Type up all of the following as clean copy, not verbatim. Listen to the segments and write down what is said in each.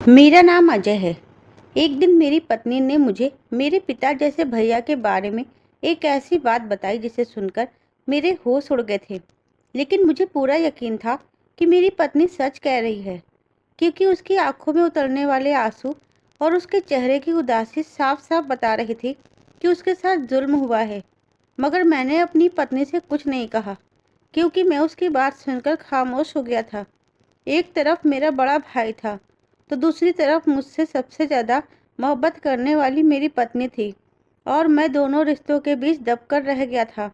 मेरा नाम अजय है। एक दिन मेरी पत्नी ने मुझे मेरे पिता जैसे भैया के बारे में एक ऐसी बात बताई जिसे सुनकर मेरे होश उड़ गए थे। लेकिन मुझे पूरा यकीन था कि मेरी पत्नी सच कह रही है, क्योंकि उसकी आंखों में उतरने वाले आंसू और उसके चेहरे की उदासी साफ साफ बता रही थी कि उसके साथ जुल्म हुआ है। मगर मैंने अपनी पत्नी से कुछ नहीं कहा, क्योंकि मैं उसकी बात सुनकर खामोश हो गया था। एक तरफ मेरा बड़ा भाई था, तो दूसरी तरफ मुझसे सबसे ज़्यादा मोहब्बत करने वाली मेरी पत्नी थी, और मैं दोनों रिश्तों के बीच दबकर रह गया था।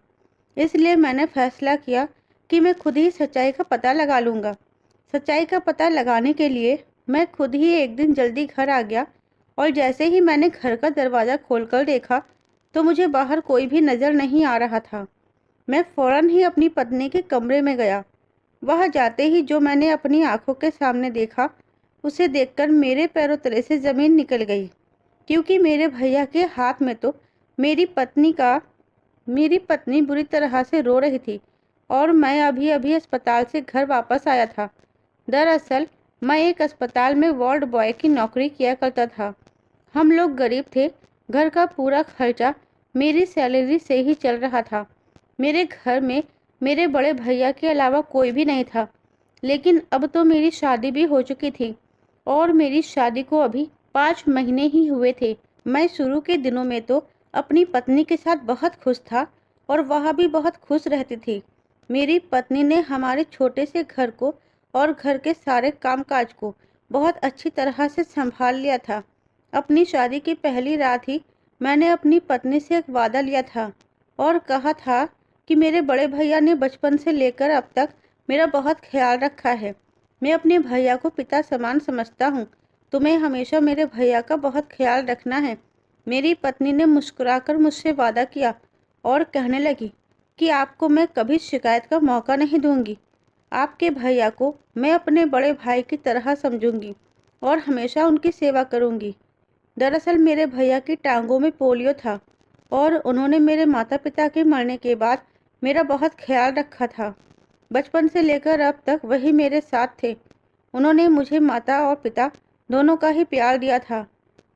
इसलिए मैंने फैसला किया कि मैं खुद ही सच्चाई का पता लगा लूँगा। सच्चाई का पता लगाने के लिए मैं खुद ही एक दिन जल्दी घर आ गया, और जैसे ही मैंने घर का दरवाज़ा खोलकर देखा, तो मुझे बाहर कोई भी नज़र नहीं आ रहा था। मैं फ़ौरन ही अपनी पत्नी के कमरे में गया। वह जाते ही जो मैंने अपनी आंखों के सामने देखा, उसे देखकर मेरे पैरों तले से ज़मीन निकल गई, क्योंकि मेरे भैया के हाथ में तो मेरी पत्नी का मेरी पत्नी बुरी तरह से रो रही थी, और मैं अभी अभी अस्पताल से घर वापस आया था। दरअसल मैं एक अस्पताल में वार्ड बॉय की नौकरी किया करता था। हम लोग गरीब थे। घर का पूरा खर्चा मेरी सैलरी से ही चल रहा था। मेरे घर में मेरे बड़े भैया के अलावा कोई भी नहीं था। लेकिन अब तो मेरी शादी भी हो चुकी थी, और मेरी शादी को अभी 5 महीने ही हुए थे। मैं शुरू के दिनों में तो अपनी पत्नी के साथ बहुत खुश था, और वह भी बहुत खुश रहती थी। मेरी पत्नी ने हमारे छोटे से घर को और घर के सारे कामकाज को बहुत अच्छी तरह से संभाल लिया था। अपनी शादी की पहली रात ही मैंने अपनी पत्नी से एक वादा लिया था, और कहा था कि मेरे बड़े भैया ने बचपन से लेकर अब तक मेरा बहुत ख्याल रखा है। मैं अपने भैया को पिता समान समझता हूँ। तुम्हें हमेशा मेरे भैया का बहुत ख्याल रखना है। मेरी पत्नी ने मुस्कुराकर मुझसे वादा किया, और कहने लगी कि आपको मैं कभी शिकायत का मौका नहीं दूंगी। आपके भैया को मैं अपने बड़े भाई की तरह समझूंगी, और हमेशा उनकी सेवा करूंगी। दरअसल मेरे भैया की टांगों में पोलियो था, और उन्होंने मेरे माता पिता के मरने के बाद मेरा बहुत ख्याल रखा था। बचपन से लेकर अब तक वही मेरे साथ थे। उन्होंने मुझे माता और पिता दोनों का ही प्यार दिया था।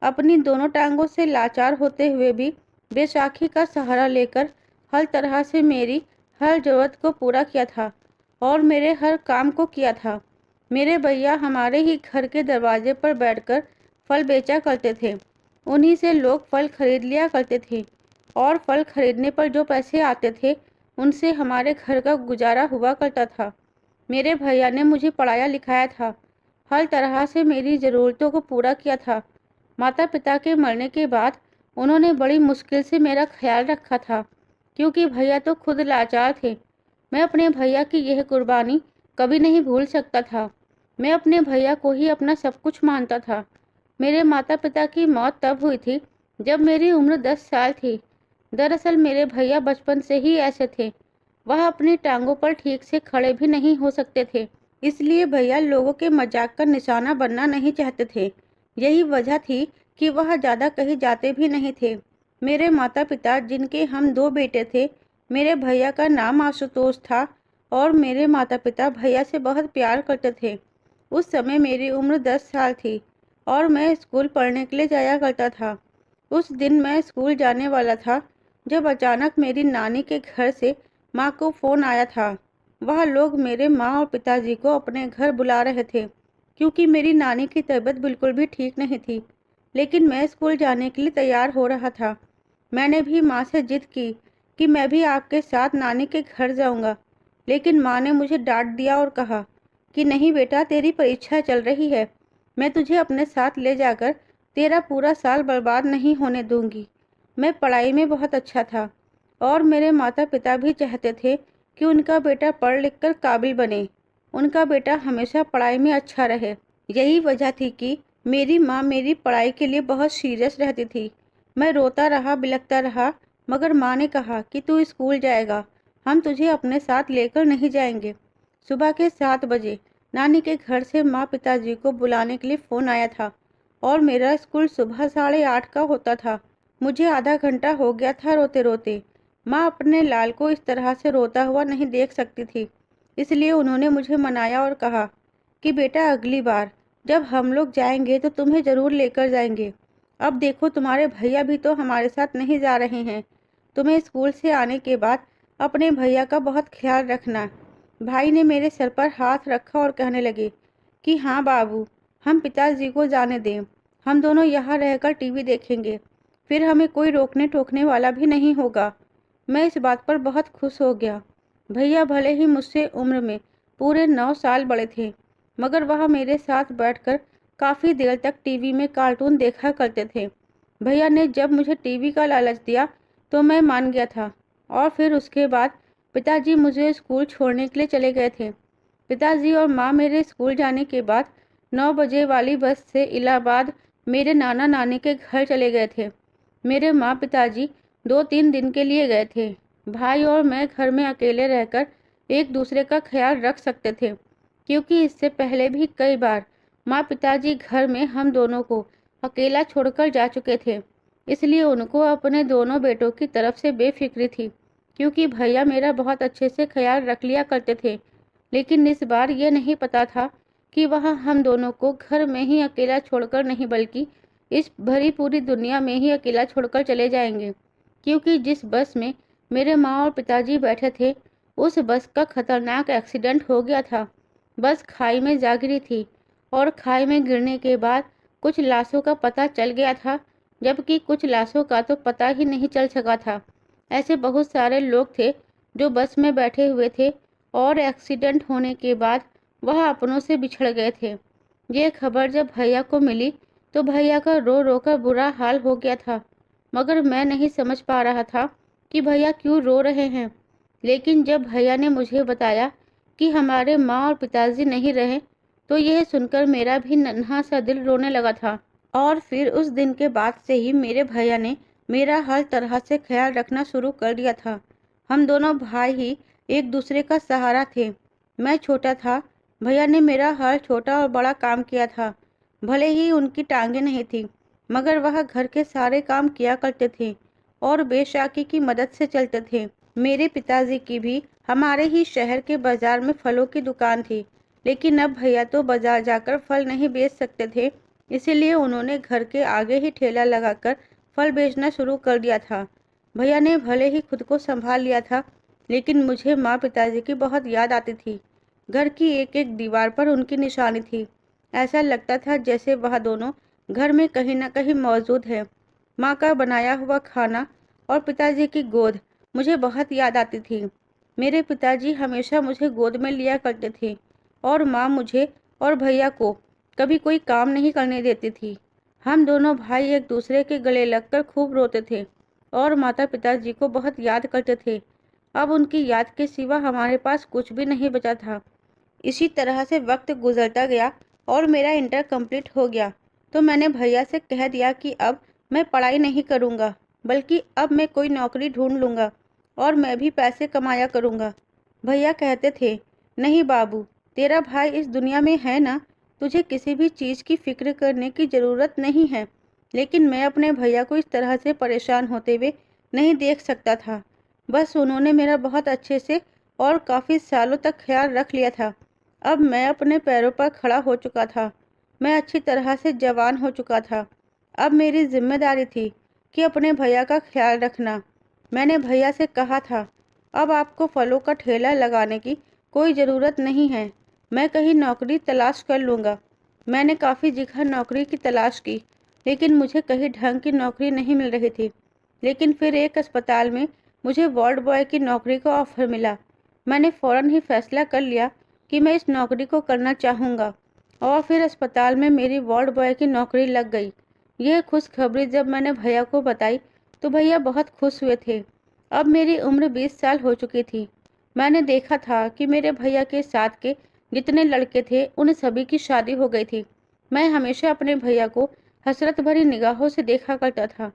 अपनी दोनों टांगों से लाचार होते हुए भी बेसाखी का सहारा लेकर हर तरह से मेरी हर ज़रूरत को पूरा किया था, और मेरे हर काम को किया था। मेरे भैया हमारे ही घर के दरवाजे पर बैठकर फल बेचा करते थे। उन्हीं से लोग फल खरीद लिया करते थे, और फल खरीदने पर जो पैसे आते थे, उनसे हमारे घर का गुजारा हुआ करता था। मेरे भैया ने मुझे पढ़ाया लिखाया था, हर तरह से मेरी ज़रूरतों को पूरा किया था। माता पिता के मरने के बाद उन्होंने बड़ी मुश्किल से मेरा ख्याल रखा था, क्योंकि भैया तो खुद लाचार थे। मैं अपने भैया की यह कुर्बानी कभी नहीं भूल सकता था। मैं अपने भैया को ही अपना सब कुछ मानता था। मेरे माता पिता की मौत तब हुई थी जब मेरी उम्र 10 साल थी। दरअसल मेरे भैया बचपन से ही ऐसे थे। वह अपनी टांगों पर ठीक से खड़े भी नहीं हो सकते थे। इसलिए भैया लोगों के मजाक का निशाना बनना नहीं चाहते थे। यही वजह थी कि वह ज़्यादा कहीं जाते भी नहीं थे। मेरे माता पिता, जिनके हम दो बेटे थे, मेरे भैया का नाम आशुतोष था, और मेरे माता पिता भैया से बहुत प्यार करते थे। उस समय मेरी उम्र 10 साल थी, और मैं स्कूल पढ़ने के लिए जाया करता था। उस दिन मैं स्कूल जाने वाला था, जब अचानक मेरी नानी के घर से माँ को फ़ोन आया था। वह लोग मेरे माँ और पिताजी को अपने घर बुला रहे थे, क्योंकि मेरी नानी की तबीयत बिल्कुल भी ठीक नहीं थी। लेकिन मैं स्कूल जाने के लिए तैयार हो रहा था। मैंने भी माँ से जिद की कि मैं भी आपके साथ नानी के घर जाऊँगा। लेकिन माँ ने मुझे डांट दिया और कहा कि नहीं बेटा, तेरी परीक्षा चल रही है। मैं तुझे अपने साथ ले जाकर तेरा पूरा साल बर्बाद नहीं होने दूंगी। मैं पढ़ाई में बहुत अच्छा था, और मेरे माता पिता भी चाहते थे कि उनका बेटा पढ़ लिख कर काबिल बने। उनका बेटा हमेशा पढ़ाई में अच्छा रहे। यही वजह थी कि मेरी माँ मेरी पढ़ाई के लिए बहुत सीरियस रहती थी। मैं रोता रहा, बिलखता रहा, मगर माँ ने कहा कि तू स्कूल जाएगा, हम तुझे अपने साथ लेकर नहीं जाएंगे। सुबह के 7 बजे नानी के घर से माँ पिताजी को बुलाने के लिए फ़ोन आया था, और मेरा स्कूल सुबह 8:30 का होता था। मुझे आधा घंटा हो गया था रोते रोते। माँ अपने लाल को इस तरह से रोता हुआ नहीं देख सकती थी, इसलिए उन्होंने मुझे मनाया और कहा कि बेटा, अगली बार जब हम लोग जाएंगे तो तुम्हें ज़रूर लेकर जाएंगे। अब देखो तुम्हारे भैया भी तो हमारे साथ नहीं जा रहे हैं। तुम्हें स्कूल से आने के बाद अपने भैया का बहुत ख्याल रखना। भाई ने मेरे सर पर हाथ रखा और कहने लगे कि हाँ बाबू, हम पिताजी को जाने दें। हम दोनों यहाँ रहकर टीवी देखेंगे, फिर हमें कोई रोकने टोकने वाला भी नहीं होगा। मैं इस बात पर बहुत खुश हो गया। भैया भले ही मुझसे उम्र में पूरे 9 साल बड़े थे, मगर वह मेरे साथ बैठकर काफ़ी देर तक टीवी में कार्टून देखा करते थे। भैया ने जब मुझे टीवी का लालच दिया तो मैं मान गया था, और फिर उसके बाद पिताजी मुझे स्कूल छोड़ने के लिए चले गए थे। पिताजी और माँ मेरे स्कूल जाने के बाद 9 बजे वाली बस से इलाहाबाद मेरे नाना नानी के घर चले गए थे। मेरे माँ पिताजी 2-3 दिन के लिए गए थे। भाई और मैं घर में अकेले रहकर एक दूसरे का ख्याल रख सकते थे, क्योंकि इससे पहले भी कई बार माँ पिताजी घर में हम दोनों को अकेला छोड़कर जा चुके थे। इसलिए उनको अपने दोनों बेटों की तरफ से बेफिक्री थी, क्योंकि भैया मेरा बहुत अच्छे से ख्याल रख लिया करते थे। लेकिन इस बार यह नहीं पता था कि वह हम दोनों को घर में ही अकेला छोड़कर नहीं, बल्कि इस भरी पूरी दुनिया में ही अकेला छोड़कर चले जाएंगे। क्योंकि जिस बस में मेरे माँ और पिताजी बैठे थे, उस बस का खतरनाक एक्सीडेंट हो गया था। बस खाई में जा गिरी थी, और खाई में गिरने के बाद कुछ लाशों का पता चल गया था, जबकि कुछ लाशों का तो पता ही नहीं चल सका था। ऐसे बहुत सारे लोग थे जो बस में बैठे हुए थे, और एक्सीडेंट होने के बाद वह अपनों से बिछड़ गए थे। ये खबर जब भैया को मिली तो भैया का रो रो कर बुरा हाल हो गया था, मगर मैं नहीं समझ पा रहा था कि भैया क्यों रो रहे हैं। लेकिन जब भैया ने मुझे बताया कि हमारे माँ और पिताजी नहीं रहे, तो यह सुनकर मेरा भी नन्हा सा दिल रोने लगा था। और फिर उस दिन के बाद से ही मेरे भैया ने मेरा हर तरह से ख्याल रखना शुरू कर दिया था। हम दोनों भाई ही एक दूसरे का सहारा थे। मैं छोटा था, भैया ने मेरा हर छोटा और बड़ा काम किया था। भले ही उनकी टांगें नहीं थी, मगर वह घर के सारे काम किया करते थे और बेशाकी की मदद से चलते थे। मेरे पिताजी की भी हमारे ही शहर के बाजार में फलों की दुकान थी, लेकिन अब भैया तो बाजार जाकर फल नहीं बेच सकते थे, इसीलिए उन्होंने घर के आगे ही ठेला लगाकर फल बेचना शुरू कर दिया था। भैया ने भले ही खुद को संभाल लिया था, लेकिन मुझे माँ पिताजी की बहुत याद आती थी। घर की एक एक दीवार पर उनकी निशानी थी। ऐसा लगता था जैसे वह दोनों घर में कहीं न कहीं मौजूद है। माँ का बनाया हुआ खाना और पिताजी की गोद मुझे बहुत याद आती थी। मेरे पिताजी हमेशा मुझे गोद में लिया करते थे, और माँ मुझे और भैया को कभी कोई काम नहीं करने देती थी। हम दोनों भाई एक दूसरे के गले लगकर खूब रोते थे और माता पिताजी को बहुत याद करते थे। अब उनकी याद के सिवा हमारे पास कुछ भी नहीं बचा था। इसी तरह से वक्त गुजरता गया और मेरा इंटर कंप्लीट हो गया, तो मैंने भैया से कह दिया कि अब मैं पढ़ाई नहीं करूँगा, बल्कि अब मैं कोई नौकरी ढूंढ लूँगा और मैं भी पैसे कमाया करूँगा। भैया कहते थे, नहीं बाबू, तेरा भाई इस दुनिया में है ना, तुझे किसी भी चीज़ की फिक्र करने की ज़रूरत नहीं है। लेकिन मैं अपने भैया को इस तरह से परेशान होते हुए नहीं देख सकता था। बस उन्होंने मेरा बहुत अच्छे से और काफ़ी सालों तक ख्याल रख लिया था। अब मैं अपने पैरों पर खड़ा हो चुका था। मैं अच्छी तरह से जवान हो चुका था। अब मेरी जिम्मेदारी थी कि अपने भैया का ख्याल रखना। मैंने भैया से कहा था, अब आपको फलों का ठेला लगाने की कोई ज़रूरत नहीं है, मैं कहीं नौकरी तलाश कर लूँगा। मैंने काफ़ी जगह नौकरी की तलाश की, लेकिन मुझे कहीं ढंग की नौकरी नहीं मिल रही थी। लेकिन फिर एक अस्पताल में मुझे वार्ड बॉय की नौकरी का ऑफ़र मिला। मैंने फ़ौरन ही फैसला कर लिया कि मैं इस नौकरी को करना चाहूँगा, और फिर अस्पताल में मेरी वार्ड बॉय की नौकरी लग गई। यह खुशखबरी जब मैंने भैया को बताई तो भैया बहुत खुश हुए थे। अब मेरी उम्र 20 साल हो चुकी थी। मैंने देखा था कि मेरे भैया के साथ के जितने लड़के थे उन सभी की शादी हो गई थी। मैं हमेशा अपने भैया को हसरत भरी निगाहों से देखा करता था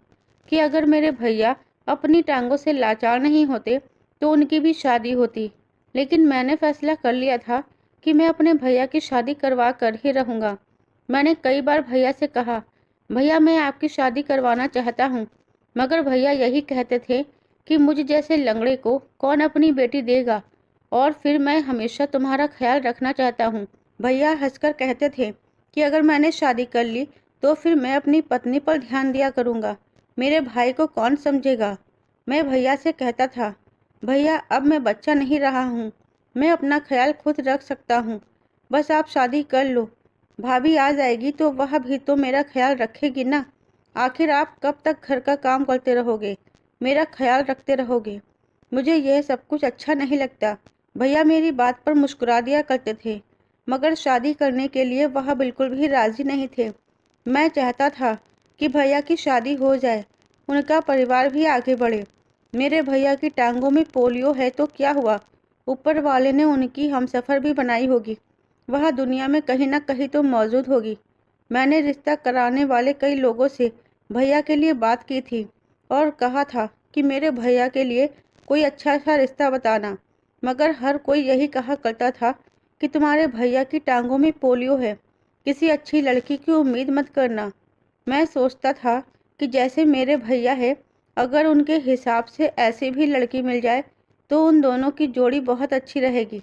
कि अगर मेरे भैया अपनी टांगों से लाचार नहीं होते तो उनकी भी शादी होती। लेकिन मैंने फैसला कर लिया था कि मैं अपने भैया की शादी करवा कर ही रहूँगा। मैंने कई बार भैया से कहा, भैया मैं आपकी शादी करवाना चाहता हूँ, मगर भैया यही कहते थे कि मुझ जैसे लंगड़े को कौन अपनी बेटी देगा, और फिर मैं हमेशा तुम्हारा ख्याल रखना चाहता हूँ। भैया हंसकर कहते थे कि अगर मैंने शादी कर ली तो फिर मैं अपनी पत्नी पर ध्यान दिया करूँगा, मेरे भाई को कौन समझेगा। मैं भैया से कहता था, भैया अब मैं बच्चा नहीं रहा हूँ, मैं अपना ख्याल खुद रख सकता हूँ, बस आप शादी कर लो। भाभी आ जाएगी तो वह भी तो मेरा ख्याल रखेगी ना। आखिर आप कब तक घर का काम करते रहोगे, मेरा ख्याल रखते रहोगे। मुझे यह सब कुछ अच्छा नहीं लगता। भैया मेरी बात पर मुस्कुरा दिया करते थे, मगर शादी करने के लिए वह बिल्कुल भी राजी नहीं थे। मैं चाहता था कि भैया की शादी हो जाए, उनका परिवार भी आगे बढ़े। मेरे भैया की टांगों में पोलियो है तो क्या हुआ, ऊपर वाले ने उनकी हमसफ़र भी बनाई होगी, वह दुनिया में कहीं ना कहीं तो मौजूद होगी। मैंने रिश्ता कराने वाले कई लोगों से भैया के लिए बात की थी और कहा था कि मेरे भैया के लिए कोई अच्छा सा रिश्ता बताना, मगर हर कोई यही कहा करता था कि तुम्हारे भैया की टांगों में पोलियो है, किसी अच्छी लड़की की उम्मीद मत करना। मैं सोचता था कि जैसे मेरे भैया है, अगर उनके हिसाब से ऐसी भी लड़की मिल जाए तो उन दोनों की जोड़ी बहुत अच्छी रहेगी।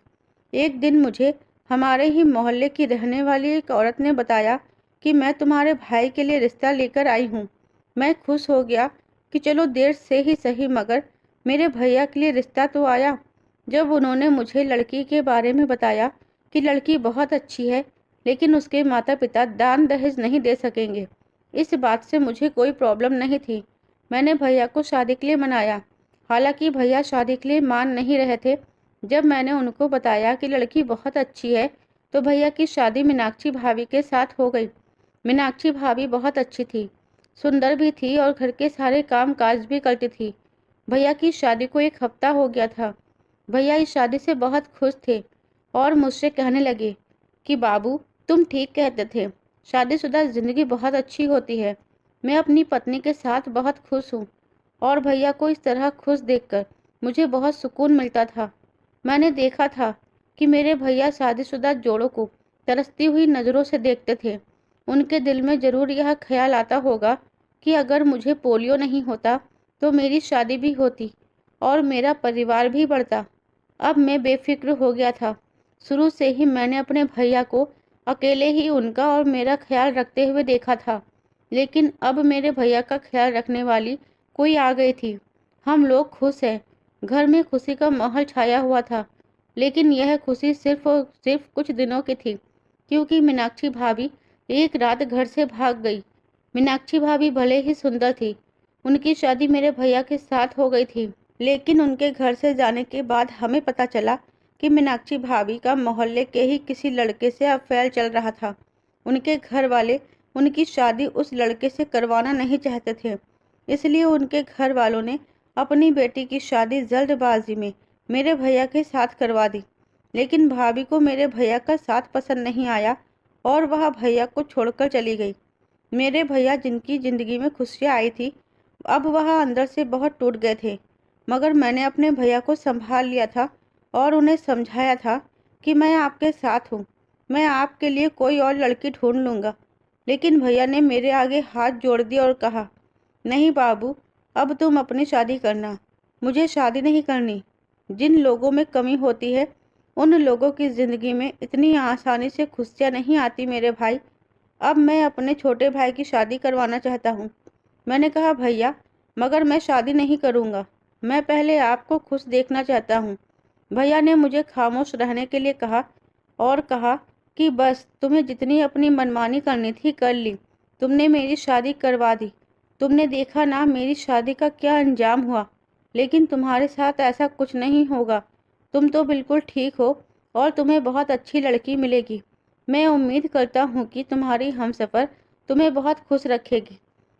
एक दिन मुझे हमारे ही मोहल्ले की रहने वाली एक औरत ने बताया कि मैं तुम्हारे भाई के लिए रिश्ता लेकर आई हूँ। मैं खुश हो गया कि चलो देर से ही सही, मगर मेरे भैया के लिए रिश्ता तो आया। जब उन्होंने मुझे लड़की के बारे में बताया कि लड़की बहुत अच्छी है, लेकिन उसके माता पिता दान दहेज नहीं दे सकेंगे, इस बात से मुझे कोई प्रॉब्लम नहीं थी। मैंने भैया को शादी के लिए मनाया। हालांकि भैया शादी के लिए मान नहीं रहे थे। जब मैंने उनको बताया कि लड़की बहुत अच्छी है, तो भैया की शादी मीनाक्षी भाभी के साथ हो गई। मीनाक्षी भाभी बहुत अच्छी थी, सुंदर भी थी और घर के सारे काम काज भी करती थी। भैया की शादी को एक हफ्ता हो गया था। भैया इस शादी से बहुत खुश थे और मुझसे कहने लगे कि बाबू, तुम ठीक कहते थे, शादीशुदा ज़िंदगी बहुत अच्छी होती है। मैं अपनी पत्नी के साथ बहुत खुश हूँ और भैया को इस तरह खुश देखकर मुझे बहुत सुकून मिलता था। मैंने देखा था कि मेरे भैया शादीशुदा जोड़ों को तरसती हुई नज़रों से देखते थे। उनके दिल में ज़रूर यह ख्याल आता होगा कि अगर मुझे पोलियो नहीं होता तो मेरी शादी भी होती और मेरा परिवार भी बढ़ता। अब मैं बेफिक्र हो गया था। शुरू से ही मैंने अपने भैया को अकेले ही उनका और मेरा ख्याल रखते हुए देखा था, लेकिन अब मेरे भैया का ख्याल रखने वाली कोई आ गई थी। हम लोग खुश हैं। घर में खुशी का माहौल छाया हुआ था, लेकिन यह खुशी सिर्फ और सिर्फ कुछ दिनों की थी, क्योंकि मीनाक्षी भाभी एक रात घर से भाग गई। मीनाक्षी भाभी भले ही सुंदर थी, उनकी शादी मेरे भैया के साथ हो गई थी, लेकिन उनके घर से जाने के बाद हमें पता चला कि मीनाक्षी भाभी का मोहल्ले के ही किसी लड़के से अफेयर चल रहा था। उनके घर वाले उनकी शादी उस लड़के से करवाना नहीं चाहते थे, इसलिए उनके घर वालों ने अपनी बेटी की शादी जल्दबाजी में मेरे भैया के साथ करवा दी। लेकिन भाभी को मेरे भैया का साथ पसंद नहीं आया और वह भैया को छोड़कर चली गई। मेरे भैया जिनकी ज़िंदगी में खुशियाँ आई थी, अब वह अंदर से बहुत टूट गए थे। मगर मैंने अपने भैया को संभाल लिया था और उन्हें समझाया था कि मैं आपके साथ हूँ, मैं आपके लिए कोई और लड़की ढूंढ लूँगा। लेकिन भैया ने मेरे आगे हाथ जोड़ दिया और कहा, नहीं बाबू, अब तुम अपनी शादी करना, मुझे शादी नहीं करनी। जिन लोगों में कमी होती है उन लोगों की ज़िंदगी में इतनी आसानी से खुशियाँ नहीं आती मेरे भाई। अब मैं अपने छोटे भाई की शादी करवाना चाहता हूँ। मैंने कहा, भैया, मगर मैं शादी नहीं करूँगा, मैं पहले आपको खुश देखना चाहता हूँ। भैया ने मुझे खामोश रहने के लिए कहा और कहा कि बस तुम्हें जितनी अपनी मनमानी करनी थी कर ली, तुमने मेरी शादी करवा दी। तुमने देखा ना मेरी शादी का क्या अंजाम हुआ, लेकिन तुम्हारे साथ ऐसा कुछ नहीं होगा। तुम तो बिल्कुल ठीक हो और तुम्हें बहुत अच्छी लड़की मिलेगी। मैं उम्मीद करता हूँ कि तुम्हारी हमसफ़र तुम्हें बहुत खुश रखेगी।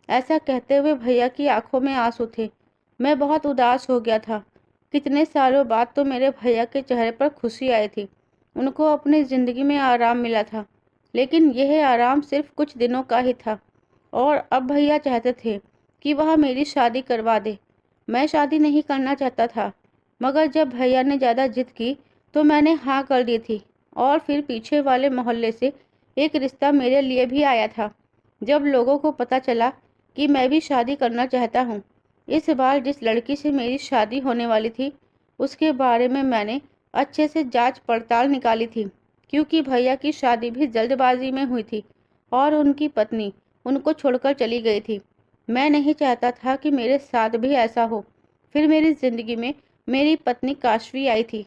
ऐसा कहते हुए भैया की आंखों में आंसू थे। मैं बहुत उदास हो गया था। कितने सालों बाद तो मेरे भैया के चेहरे पर खुशी आई थी। उनको अपनी ज़िंदगी में आराम मिला था, लेकिन यह आराम सिर्फ कुछ दिनों का ही था। और अब भैया चाहते थे कि वह मेरी शादी करवा दे। मैं शादी नहीं करना चाहता था, मगर जब भैया ने ज़्यादा जिद की तो मैंने हाँ कर दी थी। और फिर पीछे वाले मोहल्ले से एक रिश्ता मेरे लिए भी आया था। जब लोगों को पता चला कि मैं भी शादी करना चाहता हूँ, इस बार जिस लड़की से मेरी शादी होने वाली थी उसके बारे में मैंने अच्छे से जांच पड़ताल निकाली थी, क्योंकि भैया की शादी भी जल्दबाजी में हुई थी। और उनकी पत्नी उनको छोड़कर चली गई थी। मैं नहीं चाहता था कि मेरे साथ भी ऐसा हो। फिर मेरी ज़िंदगी में मेरी पत्नी काशवी आई थी।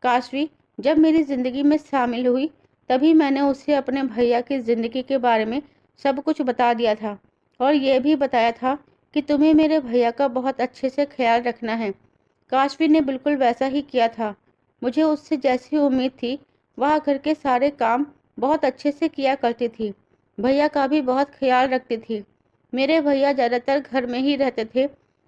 काशवी जब मेरी ज़िंदगी में शामिल हुई तभी मैंने उसे अपने भैया की ज़िंदगी के बारे में सब कुछ बता दिया था और ये भी बताया था कि तुम्हें मेरे भैया का बहुत अच्छे से ख्याल रखना है। काशवी ने बिल्कुल वैसा ही किया था। मुझे उससे जैसी उम्मीद थी, वह घर के सारे काम बहुत अच्छे से किया करती थी। भैया का भी बहुत ख्याल रखती थी। मेरे भैया ज़्यादातर घर में ही रहते थे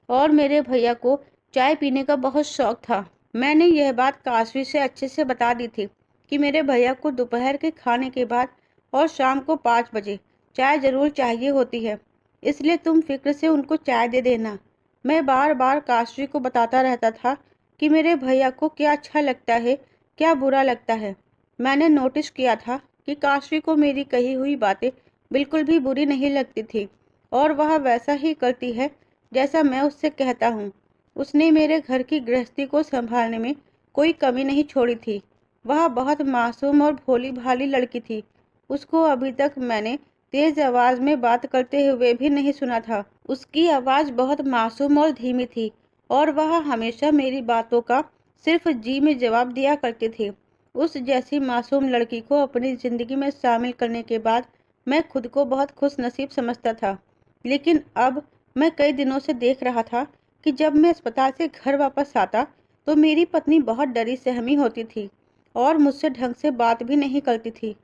और मेरे भैया को चाय पीने का बहुत शौक था। मैंने यह बात काशवी से अच्छे से बता दी थी कि मेरे भैया को दोपहर के खाने के बाद और शाम को 5 बजे चाय ज़रूर चाहिए होती है, इसलिए तुम फिक्र से उनको चाय दे देना। मैं बार बार काशवी को बताता रहता था कि मेरे भैया को क्या अच्छा लगता है, क्या बुरा लगता है। मैंने नोटिस किया था कि काशवी को मेरी कही हुई बातें बिल्कुल भी बुरी नहीं लगती थी और वह वैसा ही करती है जैसा मैं उससे कहता हूँ। उसने मेरे घर की गृहस्थी को संभालने में कोई कमी नहीं छोड़ी थी। वह बहुत मासूम और भोली भाली लड़की थी। उसको अभी तक मैंने तेज आवाज में बात करते हुए भी नहीं सुना था। उसकी आवाज बहुत मासूम और धीमी थी और वह हमेशा मेरी बातों का सिर्फ जी में जवाब दिया करती थी। उस जैसी मासूम लड़की को अपनी ज़िंदगी में शामिल करने के बाद मैं खुद को बहुत खुश नसीब समझता था। लेकिन अब मैं कई दिनों से देख रहा था कि जब मैं अस्पताल से घर वापस आता तो मेरी पत्नी बहुत डरी सहमी होती थी और मुझसे ढंग से बात भी नहीं करती थी।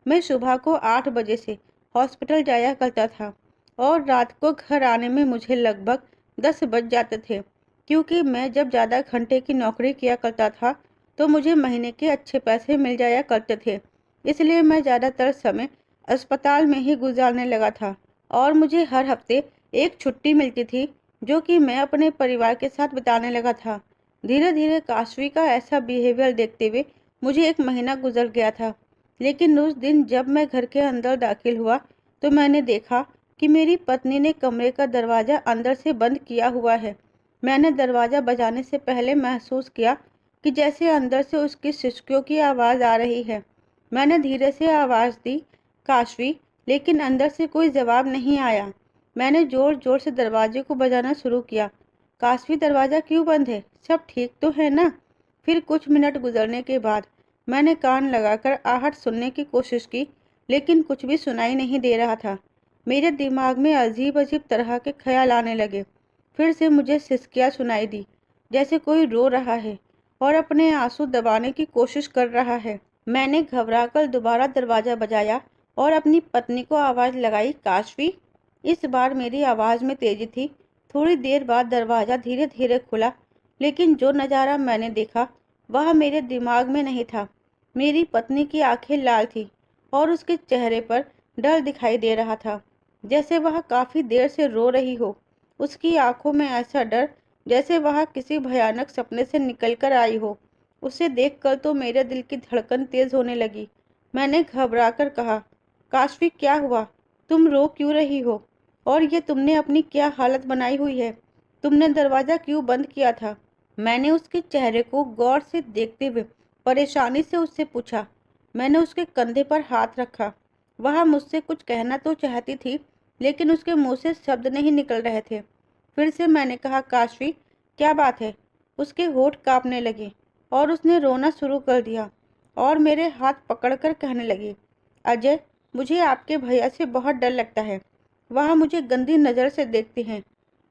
मैं सुबह को 8 बजे से हॉस्पिटल जाया करता था और रात को घर आने में मुझे लगभग 10 बज जाते थे, क्योंकि मैं जब ज़्यादा घंटे की नौकरी किया करता था तो मुझे महीने के अच्छे पैसे मिल जाया करते थे। इसलिए मैं ज़्यादातर समय अस्पताल में ही गुजारने लगा था और मुझे हर हफ्ते एक छुट्टी मिलती थी जो कि मैं अपने परिवार के साथ बिताने लगा था। धीरे धीरे काशवी का ऐसा बिहेवियर देखते हुए मुझे 1 महीना गुजर गया था। लेकिन उस दिन जब मैं घर के अंदर दाखिल हुआ तो मैंने देखा कि मेरी पत्नी ने कमरे का दरवाज़ा अंदर से बंद किया हुआ है। मैंने दरवाज़ा बजाने से पहले महसूस किया कि जैसे अंदर से उसकी सिसकियों की आवाज़ आ रही है। मैंने धीरे से आवाज़ दी, काशवी, लेकिन अंदर से कोई जवाब नहीं आया। मैंने ज़ोर ज़ोर से दरवाजे को बजाना शुरू किया, काशवी दरवाज़ा क्यों बंद है, सब ठीक तो है ना? फिर कुछ मिनट गुजरने के बाद मैंने कान लगाकर आहट सुनने की कोशिश की, लेकिन कुछ भी सुनाई नहीं दे रहा था। मेरे दिमाग में अजीब अजीब तरह के ख्याल आने लगे। फिर से मुझे सिसकियाँ सुनाई दी, जैसे कोई रो रहा है और अपने आंसू दबाने की कोशिश कर रहा है। मैंने घबराकर दोबारा दरवाज़ा बजाया और अपनी पत्नी को आवाज़ लगाई, काशवी। इस बार मेरी आवाज़ में तेजी थी। थोड़ी देर बाद दरवाज़ा धीरे धीरे खुला, लेकिन जो नज़ारा मैंने देखा वह मेरे दिमाग में नहीं था। मेरी पत्नी की आंखें लाल थी और उसके चेहरे पर डर दिखाई दे रहा था, जैसे वह काफ़ी देर से रो रही हो। उसकी आंखों में ऐसा डर जैसे वह किसी भयानक सपने से निकल कर आई हो। उसे देखकर तो मेरे दिल की धड़कन तेज होने लगी। मैंने घबराकर कहा, काशवी क्या हुआ? तुम रो क्यों रही हो? और ये तुमने अपनी क्या हालत बनाई हुई है? तुमने दरवाज़ा क्यों बंद किया था? मैंने उसके चेहरे को गौर से देखते हुए परेशानी से उससे पूछा। मैंने उसके कंधे पर हाथ रखा। वह मुझसे कुछ कहना तो चाहती थी, लेकिन उसके मुंह से शब्द नहीं निकल रहे थे। फिर से मैंने कहा, काशवी क्या बात है? उसके होठ कांपने लगे और उसने रोना शुरू कर दिया और मेरे हाथ पकड़कर कहने लगी, अजय, मुझे आपके भैया से बहुत डर लगता है। वह मुझे गंदी नज़र से देखते हैं।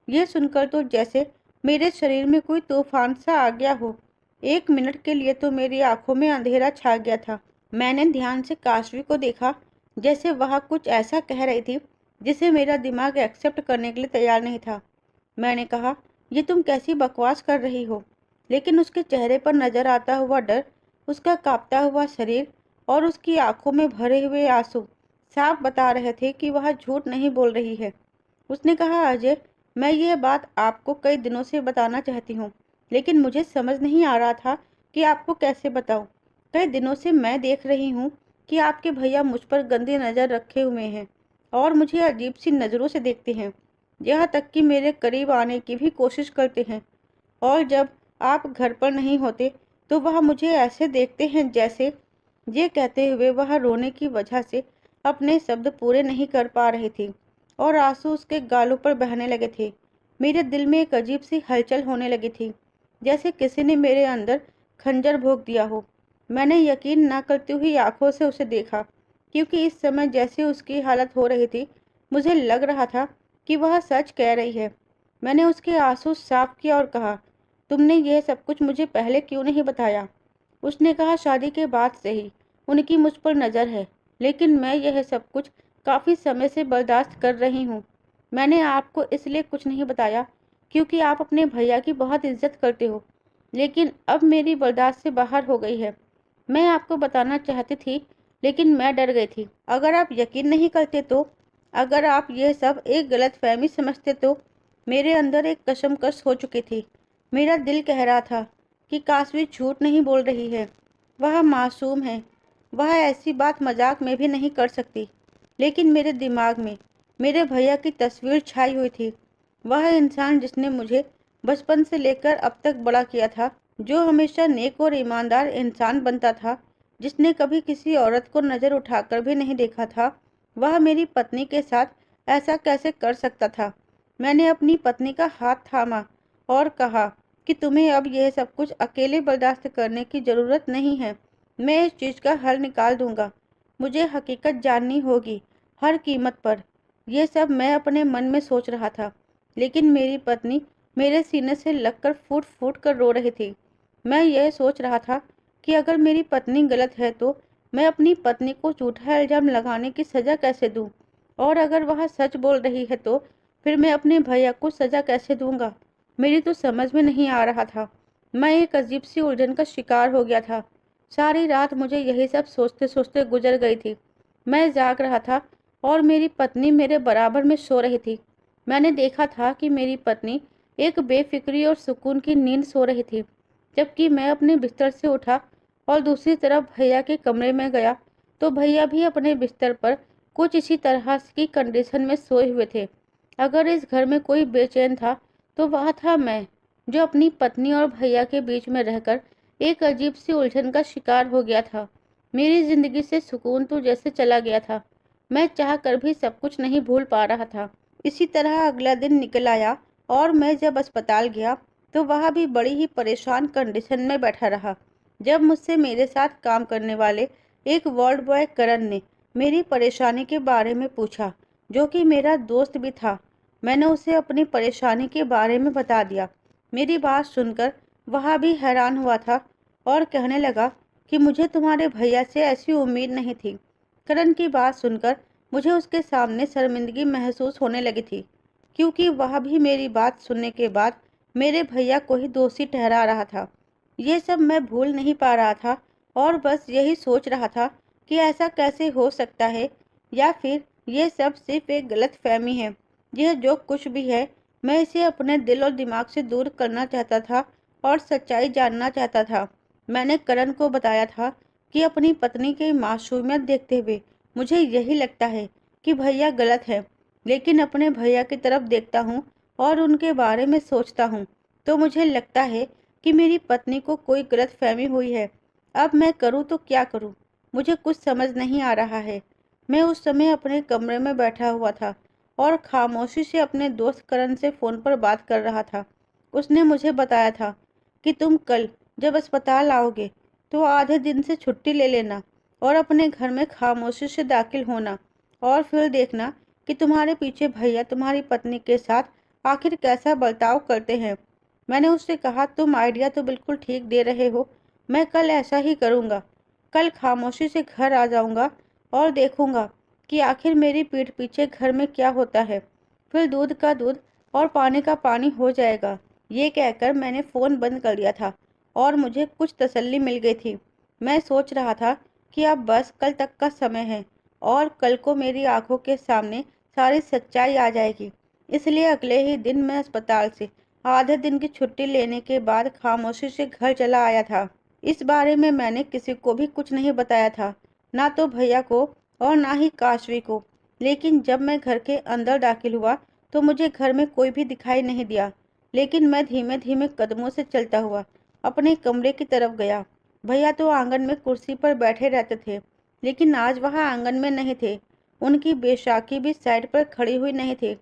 ये सुनकर तो जैसे मेरे शरीर में कोई तूफान सा आ गया हो। 1 मिनट के लिए तो मेरी आंखों में अंधेरा छा गया था। मैंने ध्यान से काशवी को देखा, जैसे वह कुछ ऐसा कह रही थी जिसे मेरा दिमाग एक्सेप्ट करने के लिए तैयार नहीं था। मैंने कहा, ये तुम कैसी बकवास कर रही हो? लेकिन उसके चेहरे पर नजर आता हुआ डर, उसका कांपता हुआ शरीर और उसकी आंखों में भरे हुए आंसू साफ बता रहे थे कि वह झूठ नहीं बोल रही है। उसने कहा, अजय, मैं ये बात आपको कई दिनों से बताना चाहती हूँ, लेकिन मुझे समझ नहीं आ रहा था कि आपको कैसे बताऊँ। कई दिनों से मैं देख रही हूँ कि आपके भैया मुझ पर गंदी नज़र रखे हुए हैं और मुझे अजीब सी नज़रों से देखते हैं, यहाँ तक कि मेरे करीब आने की भी कोशिश करते हैं। और जब आप घर पर नहीं होते तो वह मुझे ऐसे देखते हैं जैसे। ये कहते हुए वह रोने की वजह से अपने शब्द पूरे नहीं कर पा रही थी और आंसू उसके गालों पर बहने लगे थे। मेरे दिल में एक अजीब सी हलचल होने लगी थी, जैसे किसी ने मेरे अंदर खंजर भोंक दिया हो। मैंने यकीन न करती हुई आंखों से उसे देखा, क्योंकि इस समय जैसे उसकी हालत हो रही थी, मुझे लग रहा था कि वह सच कह रही है। मैंने उसके आंसू साफ किया और कहा, तुमने यह सब कुछ मुझे पहले क्यों नहीं बताया? उसने कहा, शादी के बाद से ही उनकी मुझ पर नज़र है, लेकिन मैं यह सब कुछ काफ़ी समय से बर्दाश्त कर रही हूँ। मैंने आपको इसलिए कुछ नहीं बताया क्योंकि आप अपने भैया की बहुत इज्जत करते हो, लेकिन अब मेरी बर्दाश्त से बाहर हो गई है। मैं आपको बताना चाहती थी, लेकिन मैं डर गई थी। अगर आप यकीन नहीं करते तो, अगर आप यह सब एक गलतफहमी समझते तो। मेरे अंदर एक कशमकश हो चुकी थी। मेरा दिल कह रहा था कि काशवी झूठ नहीं बोल रही है, वह मासूम है, वह ऐसी बात मजाक में भी नहीं कर सकती। लेकिन मेरे दिमाग में मेरे भैया की तस्वीर छाई हुई थी, वह इंसान जिसने मुझे बचपन से लेकर अब तक बड़ा किया था, जो हमेशा नेक और ईमानदार इंसान बनता था, जिसने कभी किसी औरत को नज़र उठाकर भी नहीं देखा था, वह मेरी पत्नी के साथ ऐसा कैसे कर सकता था? मैंने अपनी पत्नी का हाथ थामा और कहा कि तुम्हें अब यह सब कुछ अकेले बर्दाश्त करने की ज़रूरत नहीं है। मैं इस चीज़ का हल निकाल दूंगा। मुझे हकीकत जाननी होगी, हर कीमत पर। यह सब मैं अपने मन में सोच रहा था, लेकिन मेरी पत्नी मेरे सीने से लगकर फूट फूट कर रो रही थी। मैं यह सोच रहा था कि अगर मेरी पत्नी गलत है तो मैं अपनी पत्नी को झूठा इल्ज़ाम लगाने की सज़ा कैसे दूं? और अगर वह सच बोल रही है तो फिर मैं अपने भैया को सज़ा कैसे दूंगा? मेरी तो समझ में नहीं आ रहा था। मैं एक अजीब सी उलझन का शिकार हो गया था। सारी रात मुझे यही सब सोचते सोचते गुजर गई थी। मैं जाग रहा था और मेरी पत्नी मेरे बराबर में सो रही थी। मैंने देखा था कि मेरी पत्नी एक बेफिक्री और सुकून की नींद सो रही थी, जबकि मैं अपने बिस्तर से उठा और दूसरी तरफ भैया के कमरे में गया तो भैया भी अपने बिस्तर पर कुछ इसी तरह की कंडीशन में सोए हुए थे। अगर इस घर में कोई बेचैन था तो वह था मैं, जो अपनी पत्नी और भैया के बीच में रहकर एक अजीब सी उलझन का शिकार हो गया था। मेरी जिंदगी से सुकून तो जैसे चला गया था। मैं चाह कर भी सब कुछ नहीं भूल पा रहा था। इसी तरह अगला दिन निकल आया और मैं जब अस्पताल गया तो वह भी बड़ी ही परेशान कंडीशन में बैठा रहा। जब मुझसे मेरे साथ काम करने वाले एक वार्ड बॉय करण ने मेरी परेशानी के बारे में पूछा, जो कि मेरा दोस्त भी था, मैंने उसे अपनी परेशानी के बारे में बता दिया। मेरी बात सुनकर वह भी हैरान हुआ था और कहने लगा कि मुझे तुम्हारे भैया से ऐसी उम्मीद नहीं थी। करण की बात सुनकर मुझे उसके सामने शर्मिंदगी महसूस होने लगी थी, क्योंकि वह भी मेरी बात सुनने के बाद मेरे भैया को ही दोषी ठहरा रहा था। ये सब मैं भूल नहीं पा रहा था और बस यही सोच रहा था कि ऐसा कैसे हो सकता है, या फिर ये सब सिर्फ एक गलत फहमी है। यह जो कुछ भी है, मैं इसे अपने दिल और दिमाग से दूर करना चाहता था और सच्चाई जानना चाहता था। मैंने करण को बताया था कि अपनी पत्नी की मासूमियत देखते हुए मुझे यही लगता है कि भैया गलत है, लेकिन अपने भैया की तरफ देखता हूँ और उनके बारे में सोचता हूँ तो मुझे लगता है कि मेरी पत्नी को कोई गलतफहमी हुई है। अब मैं करूँ तो क्या करूँ? मुझे कुछ समझ नहीं आ रहा है। मैं उस समय अपने कमरे में बैठा हुआ था और खामोशी से अपने दोस्त करण से फ़ोन पर बात कर रहा था। उसने मुझे बताया था कि तुम कल जब अस्पताल आओगे तो आधे दिन से छुट्टी ले लेना और अपने घर में खामोशी से दाखिल होना और फिर देखना कि तुम्हारे पीछे भैया तुम्हारी पत्नी के साथ आखिर कैसा बर्ताव करते हैं। मैंने उससे कहा, तुम आइडिया तो बिल्कुल ठीक दे रहे हो, मैं कल ऐसा ही करूँगा। कल खामोशी से घर आ जाऊँगा और देखूँगा कि आखिर मेरी पीठ पीछे घर में क्या होता है। फिर दूध का दूध और पानी का पानी हो जाएगा। ये कहकर मैंने फ़ोन बंद कर दिया था और मुझे कुछ तसल्ली मिल गई थी। मैं सोच रहा था कि अब बस कल तक का समय है और कल को मेरी आंखों के सामने सारी सच्चाई आ जाएगी। इसलिए अगले ही दिन मैं अस्पताल से आधे दिन की छुट्टी लेने के बाद खामोशी से घर चला आया था। इस बारे में मैंने किसी को भी कुछ नहीं बताया था, ना तो भैया को और ना ही काशवी को। लेकिन जब मैं घर के अंदर दाखिल हुआ तो मुझे घर में कोई भी दिखाई नहीं दिया। लेकिन मैं धीमे धीमे कदमों से चलता हुआ अपने कमरे की तरफ गया। भैया तो आंगन में कुर्सी पर बैठे रहते थे, लेकिन आज वह आंगन में नहीं थे। उनकी बेशाकी भी साइड पर खड़ी हुई नहीं थी।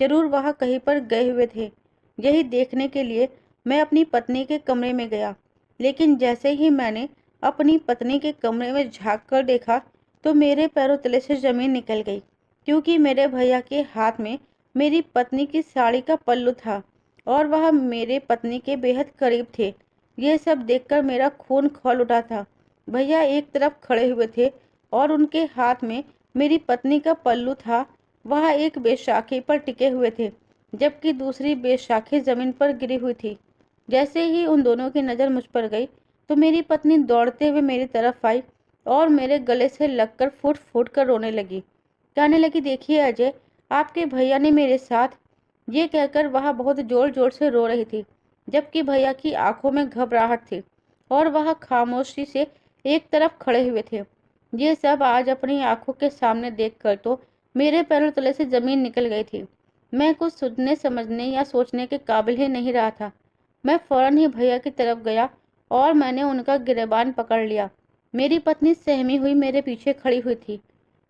जरूर वह कहीं पर गए हुए थे। यही देखने के लिए मैं अपनी पत्नी के कमरे में गया। लेकिन जैसे ही मैंने अपनी पत्नी के कमरे में झांक कर देखा तो मेरे पैरों तले से जमीन निकल गई, क्योंकि मेरे भैया के हाथ में मेरी पत्नी की साड़ी का पल्लू था और वह मेरे पत्नी के बेहद करीब थे। यह सब देखकर मेरा खून खौल उठा था। भैया एक तरफ खड़े हुए थे और उनके हाथ में मेरी पत्नी का पल्लू था। वह एक बेशाखी पर टिके हुए थे, जबकि दूसरी बेशाखी जमीन पर गिरी हुई थी। जैसे ही उन दोनों की नज़र मुझ पर गई तो मेरी पत्नी दौड़ते हुए मेरी तरफ आई और मेरे गले से लगकर फूट फूट कर रोने लगी। कहने लगी, देखिए अजय, आपके भैया ने मेरे साथ। ये कहकर वह बहुत जोर जोर से रो रही थी, जबकि भैया की आंखों में घबराहट थी और वह खामोशी से एक तरफ खड़े हुए थे। ये सब आज अपनी आंखों के सामने देखकर तो मेरे पैरों तले से जमीन निकल गई थी। मैं कुछ सुनने समझने या सोचने के काबिल ही नहीं रहा था। मैं फौरन ही भैया की तरफ गया और मैंने उनका गिरबान पकड़ लिया। मेरी पत्नी सहमी हुई मेरे पीछे खड़ी हुई थी।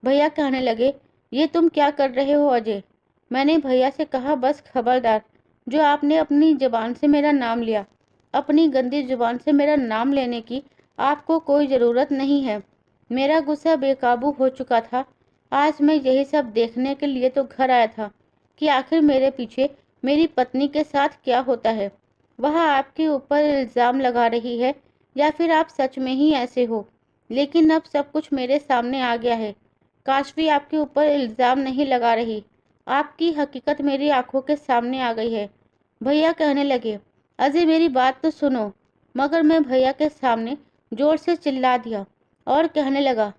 भैया कहने लगे, ये तुम क्या कर रहे हो अजय? मैंने भैया से कहा, बस खबरदार, जो आपने अपनी जुबान से मेरा नाम लिया, अपनी गंदी जुबान से मेरा नाम लेने की आपको कोई ज़रूरत नहीं है। मेरा गुस्सा बेकाबू हो चुका था। आज मैं यही सब देखने के लिए तो घर आया था कि आखिर मेरे पीछे मेरी पत्नी के साथ क्या होता है। वह आपके ऊपर इल्ज़ाम लगा रही है या फिर आप सच में ही ऐसे हो। लेकिन अब सब कुछ मेरे सामने आ गया है। काशवी आपके ऊपर इल्ज़ाम नहीं लगा रही, आपकी हकीकत मेरी आंखों के सामने आ गई है। भैया कहने लगे, अजय मेरी बात तो सुनो। मगर मैं भैया के सामने जोर से चिल्ला दिया और कहने लगा,